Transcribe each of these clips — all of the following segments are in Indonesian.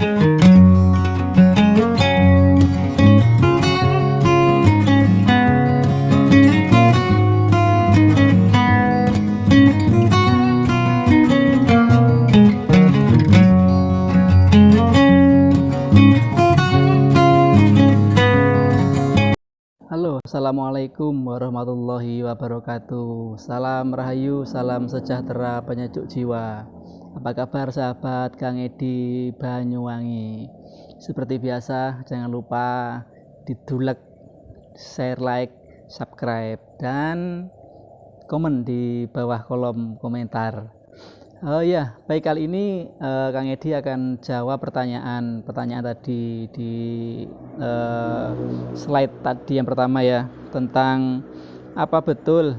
Halo, assalamualaikum warahmatullahi wabarakatuh. Salam rahayu, salam sejahtera penyejuk jiwa. Apa kabar sahabat Kang Edi Banyuwangi? Seperti biasa, jangan lupa didulek, share, like, subscribe, dan komen di bawah kolom komentar. Oh ya, baik, kali ini Kang Edi akan jawab pertanyaan tadi di slide tadi yang pertama ya, tentang apa betul,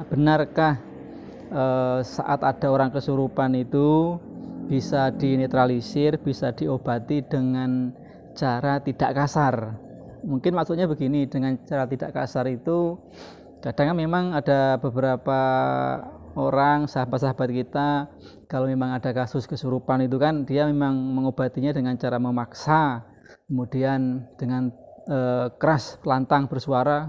benarkah saat ada orang kesurupan itu bisa dinetralisir, bisa diobati dengan cara tidak kasar. Mungkin maksudnya begini, dengan cara tidak kasar itu kadang memang ada beberapa orang, sahabat-sahabat kita, kalau memang ada kasus kesurupan itu kan dia memang mengobatinya dengan cara memaksa, kemudian dengan keras, lantang bersuara,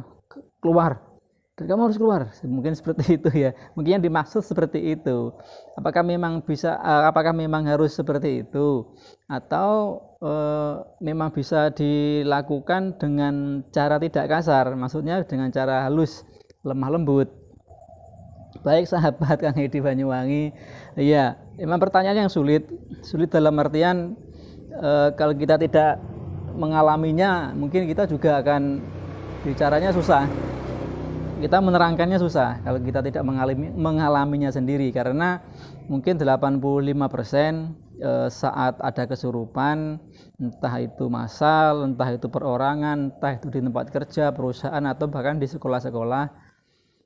keluar, dan kamu harus keluar, mungkin seperti itu ya, mungkin yang dimaksud seperti itu. Apakah memang bisa, apakah memang harus seperti itu, atau memang bisa dilakukan dengan cara tidak kasar, maksudnya dengan cara halus, lemah lembut. Baik sahabat Kang Edi Banyuwangi, ya memang pertanyaan yang sulit dalam artian kalau kita tidak mengalaminya, mungkin kita juga akan bicaranya susah, kita menerangkannya susah kalau kita tidak mengalaminya sendiri, karena mungkin 85% saat ada kesurupan, entah itu massal, entah itu perorangan, entah itu di tempat kerja, perusahaan, atau bahkan di sekolah-sekolah,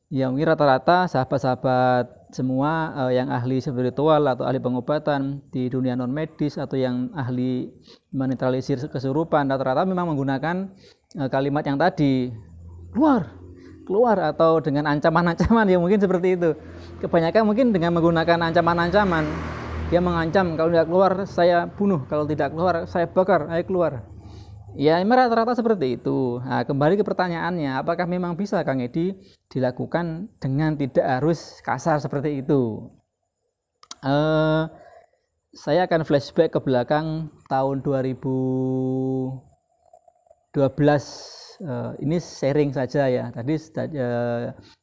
ya mungkin rata-rata sahabat-sahabat semua yang ahli spiritual atau ahli pengobatan di dunia non medis atau yang ahli menetralisir kesurupan, rata-rata memang menggunakan kalimat yang tadi, keluar, atau dengan ancaman-ancaman, ya mungkin seperti itu. Kebanyakan mungkin dengan menggunakan ancaman-ancaman, dia mengancam, kalau tidak keluar saya bunuh, kalau tidak keluar saya bakar, ayo keluar. Ya, memang rata-rata seperti itu. Nah, kembali ke pertanyaannya, apakah memang bisa Kang Edi dilakukan dengan tidak harus kasar seperti itu? Saya akan flashback ke belakang tahun 2012. Ini sharing saja ya. Tadi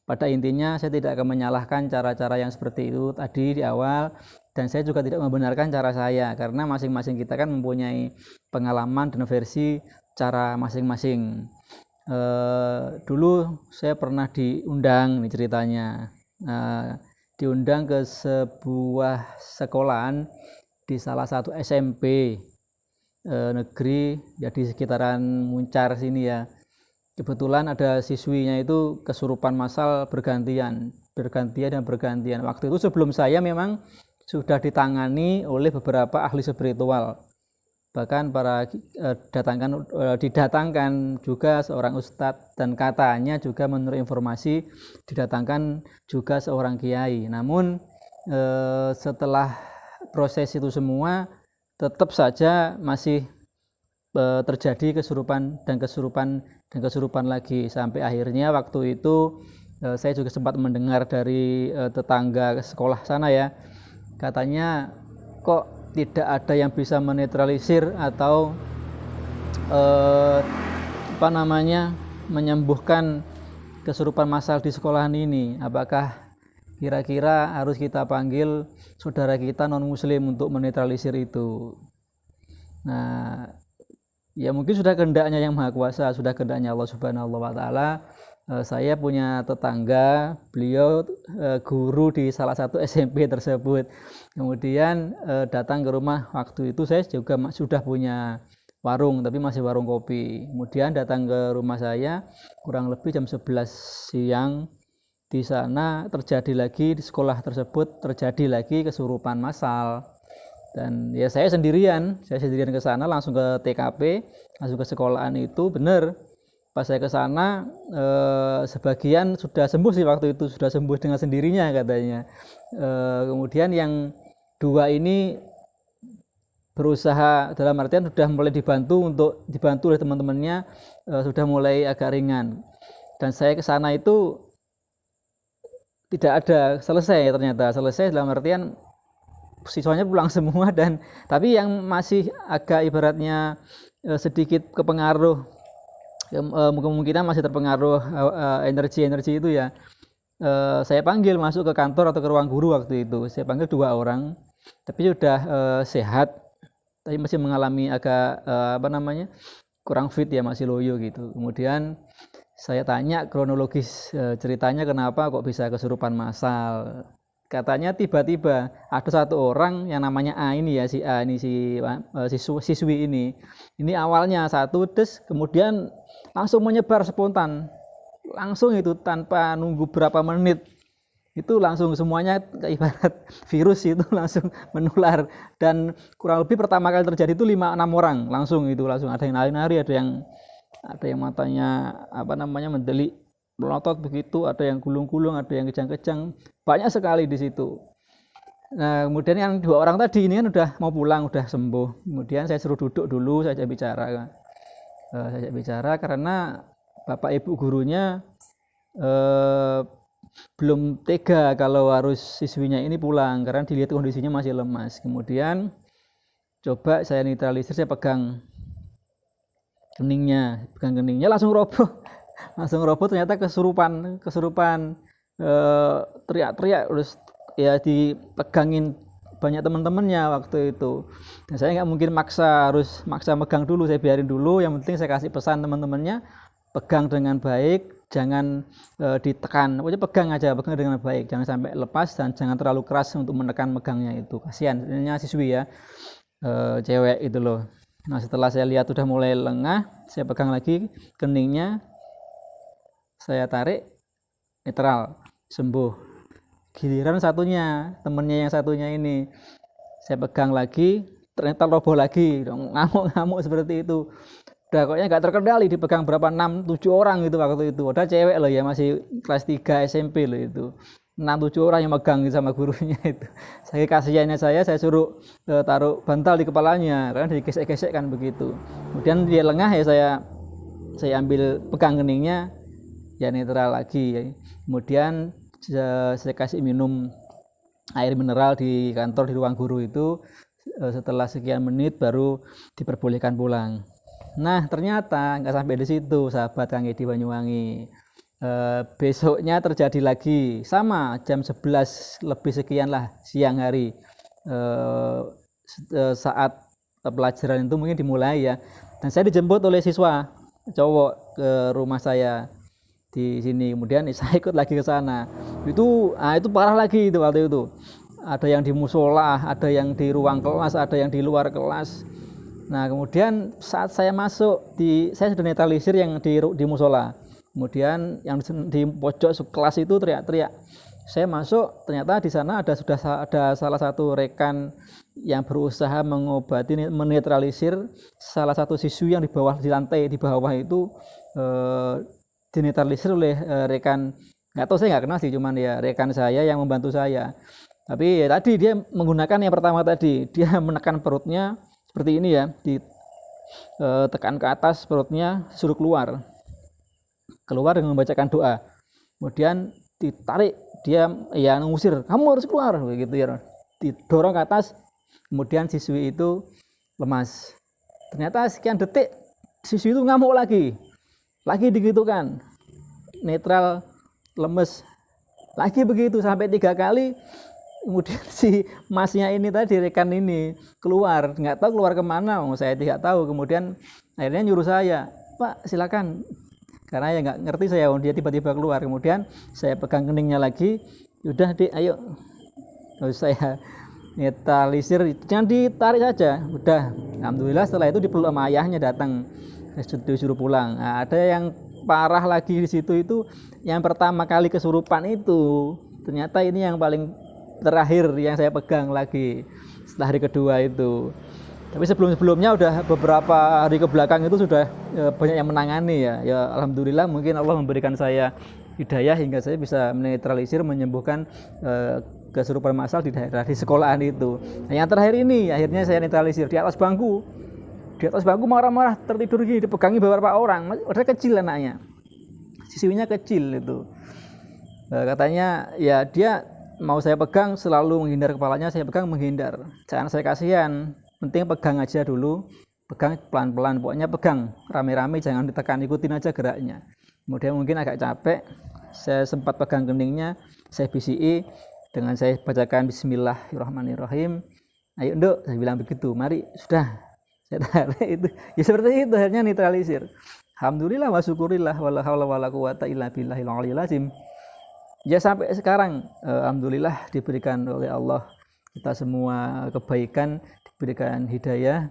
pada intinya saya tidak akan menyalahkan cara-cara yang seperti itu tadi di awal, dan saya juga tidak membenarkan cara saya, karena masing-masing kita kan mempunyai pengalaman dan versi cara masing-masing. Dulu saya pernah diundang, nih ceritanya, diundang ke sebuah sekolahan di salah satu SMP negeri ya, di sekitaran Muncar sini ya. Kebetulan ada siswinya itu kesurupan massal bergantian. Waktu itu sebelum saya memang sudah ditangani oleh beberapa ahli spiritual, bahkan didatangkan juga seorang ustadz, dan katanya juga menurut informasi didatangkan juga seorang kiai. Namun setelah proses itu semua tetap saja masih terjadi kesurupan lagi, sampai akhirnya waktu itu saya juga sempat mendengar dari tetangga sekolah sana ya, katanya kok tidak ada yang bisa menetralisir atau menyembuhkan kesurupan massal di sekolahan ini. Apakah kira-kira harus kita panggil saudara kita non muslim untuk menetralisir itu? Nah, ya mungkin sudah kehendaknya Yang Maha Kuasa, sudah kehendaknya Allah Subhanahu wa taala. Saya punya tetangga, beliau guru di salah satu SMP tersebut. Kemudian datang ke rumah, waktu itu saya juga sudah punya warung, tapi masih warung kopi. Kemudian datang ke rumah saya kurang lebih jam 11 siang. Di sana terjadi lagi, di sekolah tersebut terjadi lagi kesurupan massal. Dan ya saya sendirian ke sana, langsung ke TKP, langsung ke sekolahan itu. Benar, pas saya ke sana sebagian sudah sembuh sih, waktu itu sudah sembuh dengan sendirinya katanya. Kemudian yang dua ini berusaha, dalam artian sudah mulai dibantu oleh teman-temannya, sudah mulai agak ringan. Dan saya ke sana itu tidak ada selesai, ternyata selesai dalam artian siswanya pulang semua, dan tapi yang masih agak ibaratnya sedikit kepengaruh, kemungkinan masih terpengaruh energi itu ya, saya panggil masuk ke kantor atau ke ruang guru. Waktu itu saya panggil 2 orang, tapi sudah sehat, tapi masih mengalami agak kurang fit ya, masih loyo gitu. Kemudian saya tanya kronologis ceritanya kenapa kok bisa kesurupan massal. Katanya tiba-tiba ada 1 orang yang namanya A ini ya, si A ini, siswi ini awalnya 1 des, kemudian langsung menyebar spontan, langsung itu tanpa nunggu berapa menit, itu langsung semuanya ibarat virus itu langsung menular. Dan kurang lebih pertama kali terjadi itu 5-6 orang langsung ada yang nari-nari, ada yang matanya mendelik melotot begitu, ada yang gulung-gulung, ada yang kejang-kejang, banyak sekali di situ. Nah, kemudian yang 2 orang tadi ini kan udah mau pulang, udah sembuh. Kemudian saya suruh duduk dulu, saya bicara karena bapak ibu gurunya belum tega kalau harus siswinya ini pulang karena dilihat kondisinya masih lemas. Kemudian coba saya netralisir, saya pegang keningnya langsung roboh, ternyata kesurupan, teriak-teriak, terus ya dipegangin banyak teman-temannya waktu itu. Dan saya nggak mungkin harus maksa megang dulu, saya biarin dulu. Yang penting saya kasih pesan teman-temannya, pegang dengan baik, jangan ditekan, pokoknya pegang dengan baik, jangan sampai lepas dan jangan terlalu keras untuk menekan megangnya itu. Kasihan, ini siswi ya, cewek itu loh. Nah, setelah saya lihat udah mulai lengah, saya pegang lagi keningnya, saya tarik, netral, sembuh. Giliran satunya, temennya yang satunya ini, saya pegang lagi, ternyata roboh lagi, ngamuk seperti itu. Udah kayaknya nggak terkendali, dipegang berapa, 6-7 orang itu waktu itu. Udah cewek loh ya, masih kelas 3 SMP loh itu. 6-7 orang yang megang sama gurunya itu. Saya kasihannya saya suruh taruh bantal di kepalanya, karena digesek-gesek kan begitu. Kemudian dia lengah ya, saya ambil pegang keningnya, ya netral lagi ya. Kemudian saya kasih minum air mineral di kantor, di ruang guru itu. Setelah sekian menit baru diperbolehkan pulang. Nah, ternyata nggak sampai di situ, sahabat Kang Edi Banyuwangi. Besoknya terjadi lagi, sama jam 11 lebih sekian lah, siang hari. Saat pelajaran itu mungkin dimulai ya. Dan saya dijemput oleh siswa cowok ke rumah saya di sini. Kemudian saya ikut lagi ke sana. Itu parah lagi itu waktu itu. Ada yang di musola, ada yang di ruang kelas, ada yang di luar kelas. Nah, kemudian saat saya masuk, saya sudah netralisir yang di musola. Kemudian yang di pojok kelas itu teriak-teriak. Saya masuk, ternyata di sana sudah ada salah satu rekan yang berusaha mengobati, menetralisir salah satu siswi yang di lantai di bawah itu, dinetralisir oleh rekan, nggak tahu, saya nggak kenal sih, cuman ya rekan saya yang membantu saya. Tapi ya tadi dia menggunakan yang pertama tadi, dia menekan perutnya seperti ini ya, ditekan ke atas perutnya, suruh keluar dengan membacakan doa. Kemudian ditarik, dia ya ngusir, kamu harus keluar begitu ya, didorong ke atas. Kemudian siswi itu lemas. Ternyata sekian detik siswi itu ngamuk lagi digitukan, netral, lemes lagi begitu sampai 3 kali. Kemudian si masnya ini tadi, rekan ini keluar, nggak tahu keluar kemana, saya tidak tahu. Kemudian akhirnya nyuruh saya, Pak silakan, karena ya nggak ngerti saya, dia tiba-tiba keluar. Kemudian saya pegang keningnya lagi, udah Dik, ayo, terus saya netralisir, jangan ditarik saja, udah. Alhamdulillah setelah itu dipeluk sama ayahnya, datang, disuruh pulang. Nah, ada yang parah lagi di situ, itu yang pertama kali kesurupan itu, ternyata ini yang paling terakhir yang saya pegang lagi setelah hari kedua itu. Tapi sebelumnya udah beberapa hari ke belakang itu sudah banyak yang menangani ya. Ya alhamdulillah, mungkin Allah memberikan saya hidayah hingga saya bisa menetralisir, menyembuhkan kesurupan massal di daerah di sekolahan itu. Nah, yang terakhir ini akhirnya saya netralisir di atas bangku. Di atas bangku marah-marah tertidur gini, dipegangi beberapa orang. Udah kecil anaknya, sisinya kecil itu. Katanya ya dia mau saya pegang selalu menghindar, kepalanya saya pegang menghindar. Jangan, saya kasihan, penting pegang aja dulu, pegang pelan-pelan, pokoknya pegang rame-rame, jangan ditekan, ikutin aja geraknya. Kemudian mungkin agak capek, saya sempat pegang keningnya, saya BCI dengan saya bacakan Bismillahirrahmanirrahim. Ayo Nduk, saya bilang begitu, mari sudah, saya tarik itu. Ya seperti itu akhirnya netralisir. Alhamdulillah wa syukurillah wala haula wala quwata illa billahil aliyil azim. Ya sampai sekarang alhamdulillah diberikan oleh Allah kita semua kebaikan, diberikan hidayah.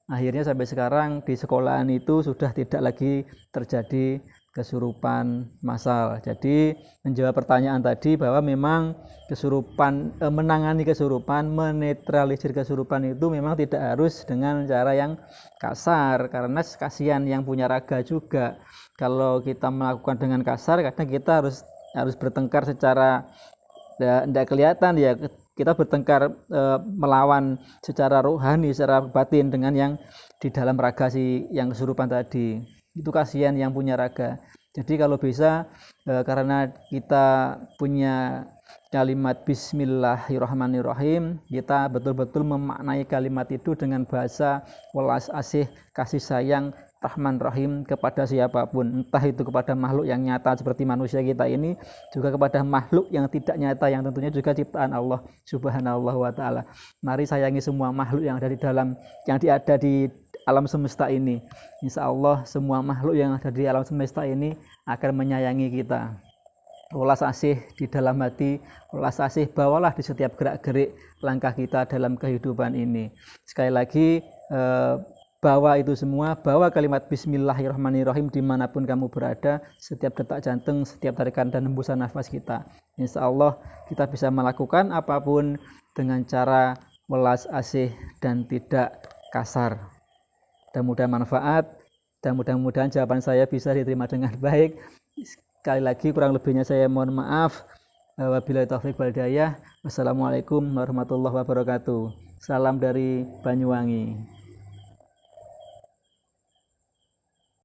Akhirnya sampai sekarang di sekolahan itu sudah tidak lagi terjadi kesurupan massal. Jadi menjawab pertanyaan tadi bahwa memang kesurupan, menangani kesurupan, menetralisir kesurupan itu memang tidak harus dengan cara yang kasar, karena kasihan yang punya raga juga. Kalau kita melakukan dengan kasar, kadang kita harus bertengkar secara tidak kelihatan ya, kita bertengkar melawan secara rohani, secara batin dengan yang di dalam raga si yang kesurupan tadi. Itu kasihan yang punya raga. Jadi kalau bisa karena kita punya kalimat Bismillahirrahmanirrahim, kita betul-betul memaknai kalimat itu dengan bahasa welas asih, kasih sayang, Rahman Rahim kepada siapapun, entah itu kepada makhluk yang nyata seperti manusia kita ini, juga kepada makhluk yang tidak nyata yang tentunya juga ciptaan Allah Subhanahu wa ta'ala. Mari sayangi semua makhluk yang ada di dalam, yang ada di alam semesta ini. Insya Allah semua makhluk yang ada di alam semesta ini akan menyayangi kita. Welas asih di dalam hati, welas asih bawalah di setiap gerak-gerik langkah kita dalam kehidupan ini. Sekali lagi bawa itu semua, bawa kalimat Bismillahirrahmanirrahim dimanapun kamu berada, setiap detak jantung, setiap tarikan dan hembusan nafas kita. Insya Allah kita bisa melakukan apapun dengan cara welas asih dan tidak kasar. Dan mudah manfaat, dan mudah-mudahan jawaban saya bisa diterima dengan baik. Sekali lagi kurang lebihnya saya mohon maaf. Wabillahi taufiq wal hidayah. Wassalamualaikum warahmatullahi wabarakatuh. Salam dari Banyuwangi.